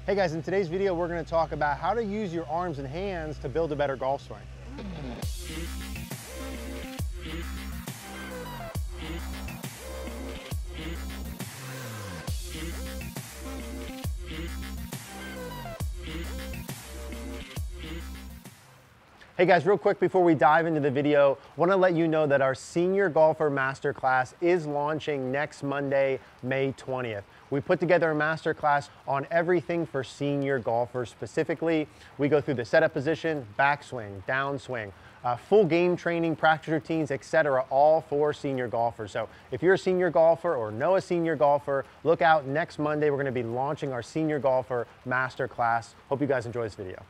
Hey guys, in today's video, we're going to talk about how to use your arms and hands to build a better golf swing. Hey guys, real quick before we dive into the video, I want to let you know that our Senior Golfer Masterclass is launching next Monday, May 20th. We put together a masterclass on everything for senior golfers specifically. We go through the setup position, backswing, downswing, full game training, practice routines, etc., all for senior golfers. So if you're a senior golfer or know a senior golfer, look out next Monday. We're going to be launching our Senior Golfer Masterclass. Hope you guys enjoy this video.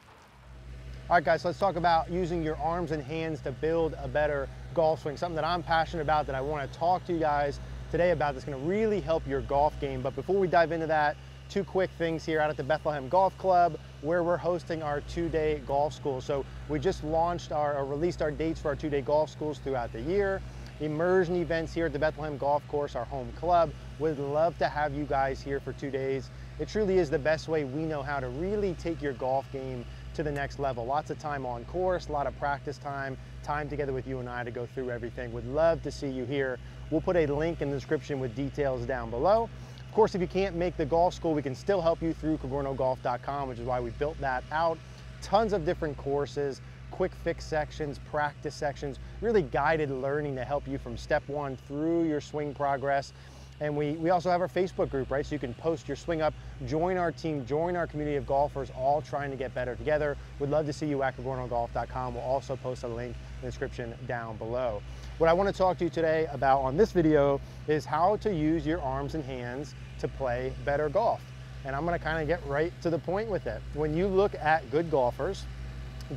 All right, guys, let's talk about using your arms and hands to build a better golf swing. Something that I'm passionate about, that I want to talk to you guys today about, that's going to really help your golf game. But before we dive into that, two quick things here out at the Bethlehem Golf Club, where we're hosting our two-day golf school. So we just launched released our dates for our two-day golf schools throughout the year. Immersion events here at the Bethlehem Golf Course, our home club. Would love to have you guys here for 2 days. It truly is the best way we know how to really take your golf game to the next level. Lots of time on course, a lot of practice time together with you and I to go through everything. Would love to see you here. We'll put a link in the description with details down below. Of course, if you can't make the golf school, we can still help you through cogornogolf.com, which is why we built that out. Tons of different courses, quick fix sections, practice sections, really guided learning to help you from step one through your swing progress. And we also have our Facebook group, right? So you can post your swing up, join our team, join our community of golfers, all trying to get better together. We'd love to see you at cogornogolf.com. We'll also post a link in the description down below. What I want to talk to you today about on this video is how to use your arms and hands to play better golf. And I'm going to kind of get right to the point with it. When you look at good golfers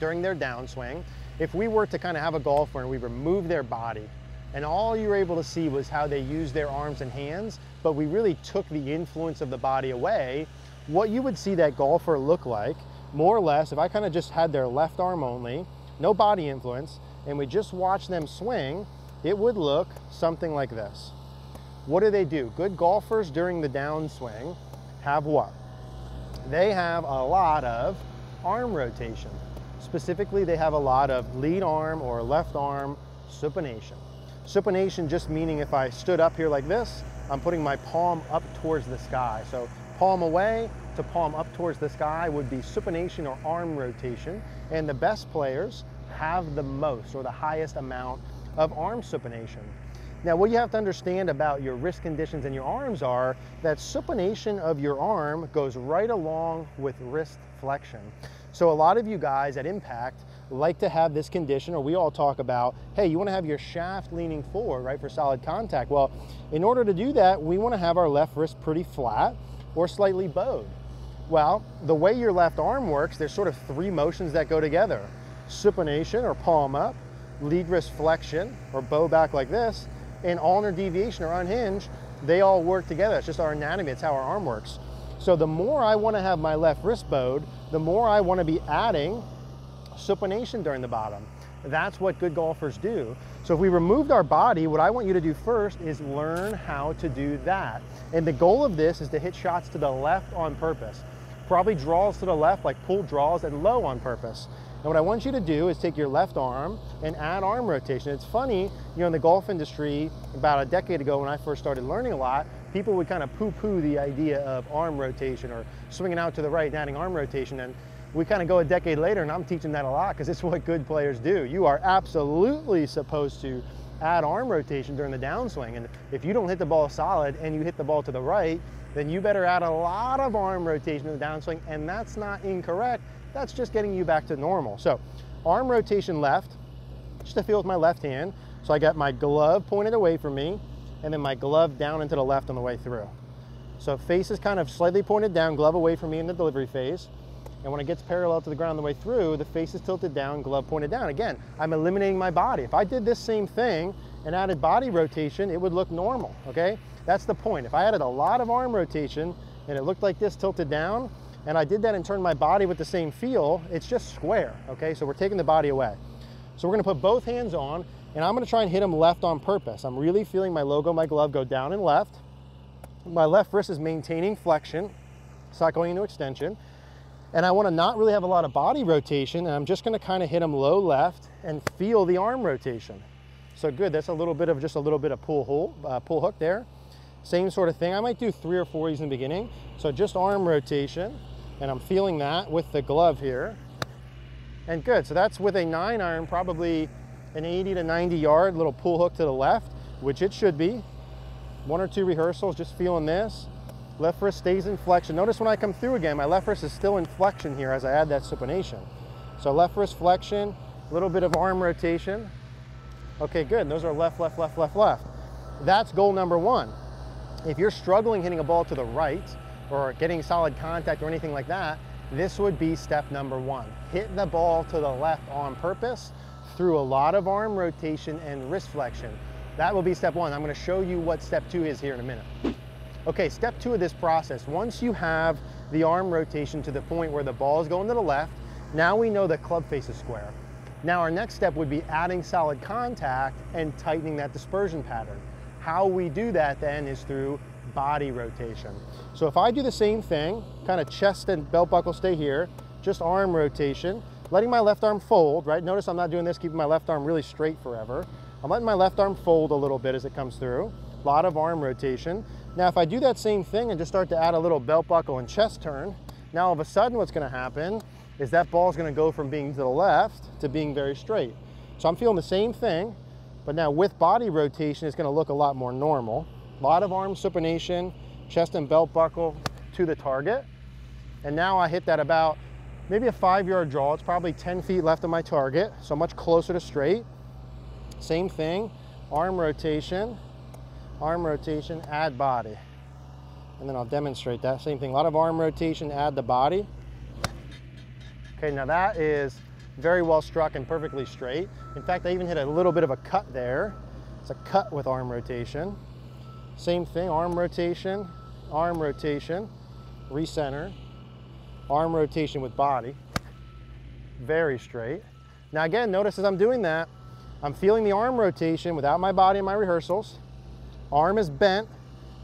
during their downswing, if we were to kind of have a golfer and we remove their body, and all you were able to see was how they used their arms and hands, but we really took the influence of the body away, what you would see that golfer look like, more or less, if I kind of just had their left arm only, no body influence, and we just watch them swing, it would look something like this. What do? Good golfers during the downswing have what? They have a lot of arm rotation. Specifically, they have a lot of lead arm or left arm supination. Supination just meaning if I stood up here like this, I'm putting my palm up towards the sky. So palm away to palm up towards the sky would be supination or arm rotation. And the best players have the most or the highest amount of arm supination. Now, what you have to understand about your wrist conditions and your arms are that supination of your arm goes right along with wrist flexion. So a lot of you guys at impact like to have this condition, or we all talk about, hey, you want to have your shaft leaning forward, right, for solid contact. Well, in order to do that, we want to have our left wrist pretty flat or slightly bowed. Well, the way your left arm works, there's sort of three motions that go together. Supination or palm up, lead wrist flexion or bow back like this, and ulnar deviation or unhinge. They all work together. It's just our anatomy. It's how our arm works. So the more I want to have my left wrist bowed, the more I want to be adding supination during the bottom. That's what good golfers do. So if we removed our body, what I want you to do first is learn how to do that. And the goal of this is to hit shots to the left on purpose. Probably draws to the left, like pull draws, and low on purpose. And what I want you to do is take your left arm and add arm rotation. It's funny, you know, in the golf industry, about a decade ago when I first started learning a lot, people would kind of poo-poo the idea of arm rotation or swinging out to the right and adding arm rotation. And we kind of go a decade later and I'm teaching that a lot because it's what good players do. You are absolutely supposed to add arm rotation during the downswing. And if you don't hit the ball solid and you hit the ball to the right, then you better add a lot of arm rotation in the downswing. And that's not incorrect. That's just getting you back to normal. So arm rotation left, just to feel with my left hand. So I got my glove pointed away from me and then my glove down into the left on the way through. So face is kind of slightly pointed down, glove away from me in the delivery phase. And when it gets parallel to the ground on the way through, the face is tilted down, glove pointed down. Again, I'm eliminating my body. If I did this same thing and added body rotation, it would look normal, okay? That's the point. If I added a lot of arm rotation and it looked like this tilted down, and I did that and turned my body with the same feel, it's just square, okay? So we're taking the body away. So we're gonna put both hands on, and I'm gonna try and hit them left on purpose. I'm really feeling my logo, my glove go down and left. My left wrist is maintaining flexion. It's not going into extension. And I want to not really have a lot of body rotation, and I'm just going to kind of hit them low left and feel the arm rotation. So good, that's just a little bit of pull hook there. Same sort of thing. I might do 3 or 4 of these in the beginning. So just arm rotation, and I'm feeling that with the glove here. And good, so that's with a 9-iron, probably an 80 to 90 yard little pull hook to the left, which it should be. 1 or 2 rehearsals, just feeling this. Left wrist stays in flexion. Notice when I come through again, my left wrist is still in flexion here as I add that supination. So left wrist flexion, a little bit of arm rotation. Okay, good. And those are left, left, left, left, left. That's goal number 1. If you're struggling hitting a ball to the right or getting solid contact or anything like that, this would be step number 1. Hit the ball to the left on purpose through a lot of arm rotation and wrist flexion. That will be step 1. I'm going to show you what step 2 is here in a minute. Okay, step 2 of this process, once you have the arm rotation to the point where the ball is going to the left, now we know the club face is square. Now our next step would be adding solid contact and tightening that dispersion pattern. How we do that then is through body rotation. So if I do the same thing, kind of chest and belt buckle stay here, just arm rotation, letting my left arm fold, right? Notice I'm not doing this, keeping my left arm really straight forever. I'm letting my left arm fold a little bit as it comes through. A lot of arm rotation. Now if I do that same thing and just start to add a little belt buckle and chest turn, now all of a sudden what's going to happen is that ball is going to go from being to the left to being very straight. So I'm feeling the same thing, but now with body rotation it's going to look a lot more normal. A lot of arm supination, chest and belt buckle to the target. And now I hit that about maybe a 5-yard draw. It's probably 10 feet left of my target, so much closer to straight. Same thing, arm rotation, add body. And then I'll demonstrate that same thing. A lot of arm rotation, add the body. Okay, now that is very well struck and perfectly straight. In fact, I even hit a little bit of a cut there. It's a cut with arm rotation. Same thing, arm rotation, recenter, arm rotation with body. Very straight. Now again, notice as I'm doing that, I'm feeling the arm rotation without my body in my rehearsals. Arm is bent,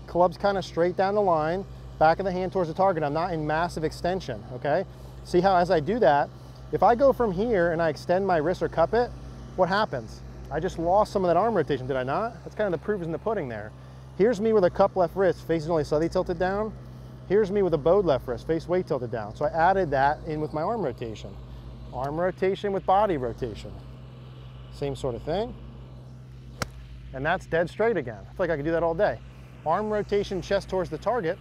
club's kind of straight down the line, back of the hand towards the target. I'm not in massive extension, okay? See how as I do that, if I go from here and I extend my wrist or cup it, what happens? I just lost some of that arm rotation, did I not? That's kind of the proof is in the pudding there. Here's me with a cup left wrist, face is only slightly tilted down. Here's me with a bowed left wrist, face way tilted down. So I added that in with my arm rotation. Arm rotation with body rotation. Same sort of thing. And that's dead straight again. I feel like I could do that all day. Arm rotation, chest towards the target.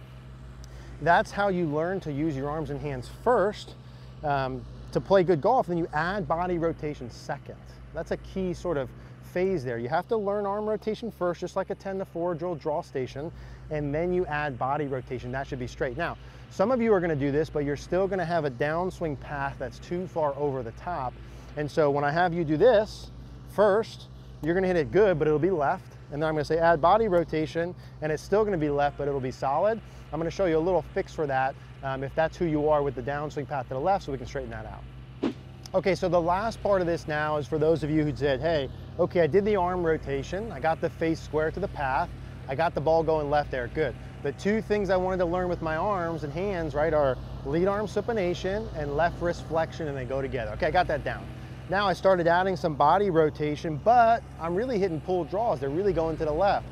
That's how you learn to use your arms and hands first to play good golf. Then you add body rotation second. That's a key sort of phase there. You have to learn arm rotation first, just like a 10-4 drill draw station, and then you add body rotation. That should be straight. Now, some of you are going to do this, but you're still going to have a downswing path that's too far over the top. And so when I have you do this first, you're going to hit it good, but it'll be left. And then I'm going to say add body rotation, and it's still going to be left, but it'll be solid. I'm going to show you a little fix for that if that's who you are with the downswing path to the left, so we can straighten that out. Okay, so the last part of this now is for those of you who said, hey, okay, I did the arm rotation, I got the face square to the path, I got the ball going left there, good. The two things I wanted to learn with my arms and hands, right, are lead arm supination and left wrist flexion, and they go together. Okay, I got that down. Now I started adding some body rotation, but I'm really hitting pull draws. They're really going to the left.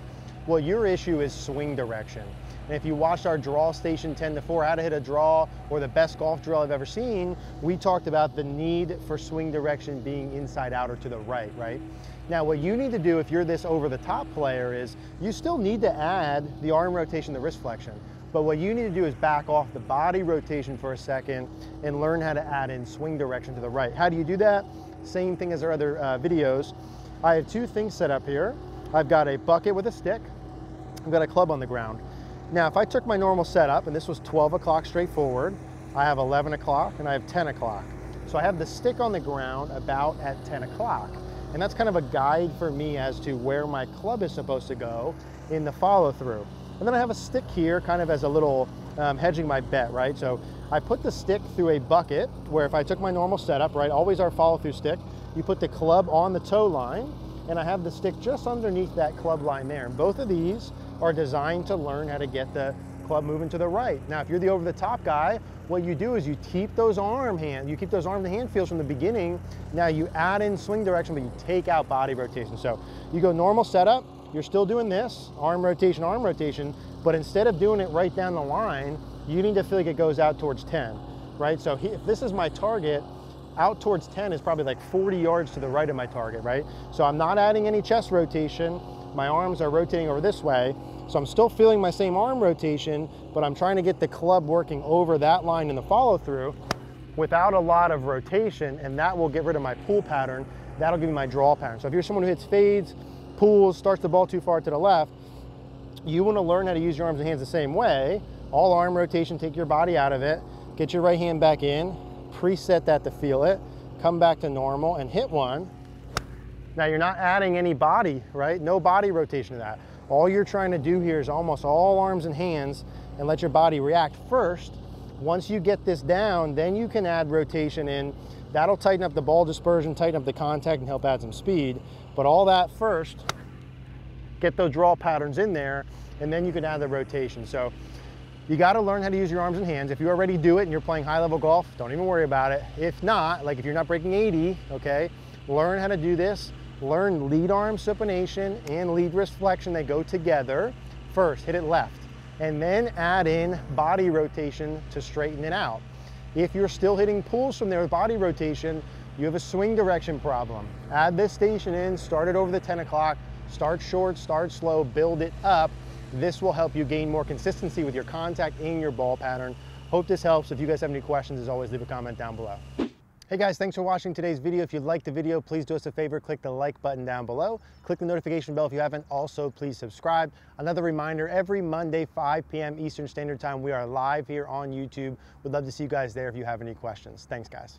Well, your issue is swing direction. And if you watched our draw station 10-4, how to hit a draw, or the best golf drill I've ever seen, we talked about the need for swing direction being inside out or to the right, right? Now what you need to do if you're this over the top player is you still need to add the arm rotation, the wrist flexion. But what you need to do is back off the body rotation for a second and learn how to add in swing direction to the right. How do you do that? Same thing as our other videos. I have two things set up here. I've got a bucket with a stick. I've got a club on the ground. Now, if I took my normal setup, and this was 12 o'clock straight forward, I have 11 o'clock and I have 10 o'clock. So I have the stick on the ground about at 10 o'clock. And that's kind of a guide for me as to where my club is supposed to go in the follow through. And then I have a stick here kind of as a little hedging my bet, right? So I put the stick through a bucket where if I took my normal setup, right, always our follow through stick, you put the club on the toe line, and I have the stick just underneath that club line there. And both of these are designed to learn how to get the club moving to the right. Now, if you're the over-the-top guy, what you do is you keep those arm and hand feels from the beginning. Now you add in swing direction, but you take out body rotation. So you go normal setup, you're still doing this, arm rotation, but instead of doing it right down the line, you need to feel like it goes out towards 10, right? So if this is my target, out towards 10 is probably like 40 yards to the right of my target, right? So I'm not adding any chest rotation. My arms are rotating over this way. So I'm still feeling my same arm rotation, but I'm trying to get the club working over that line in the follow through without a lot of rotation, and that will get rid of my pull pattern. That'll give me my draw pattern. So if you're someone who hits fades, pulls, starts the ball too far to the left, you want to learn how to use your arms and hands the same way. All arm rotation, take your body out of it, get your right hand back in, preset that to feel it, come back to normal and hit one. Now you're not adding any body, right? No body rotation to that. All you're trying to do here is almost all arms and hands and let your body react first. Once you get this down, then you can add rotation in. That'll tighten up the ball dispersion, tighten up the contact, and help add some speed. But all that first, get those draw patterns in there, and then you can add the rotation. So you got to learn how to use your arms and hands. If you already do it and you're playing high-level golf, don't even worry about it. If not, like if you're not breaking 80, okay, learn how to do this. Learn lead arm supination and lead wrist flexion. They go together. First, hit it left, and then add in body rotation to straighten it out. If you're still hitting pulls from there with body rotation, you have a swing direction problem. Add this station in, start it over the 10 o'clock, start short, start slow, build it up. This will help you gain more consistency with your contact and your ball pattern. Hope this helps. If you guys have any questions, as always, leave a comment down below. Hey guys, thanks for watching today's video. If you liked the video, please do us a favor, click the like button down below. Click the notification bell if you haven't. Also, please subscribe. Another reminder, every Monday, 5 p.m. Eastern Standard Time, we are live here on YouTube. We'd love to see you guys there if you have any questions. Thanks, guys.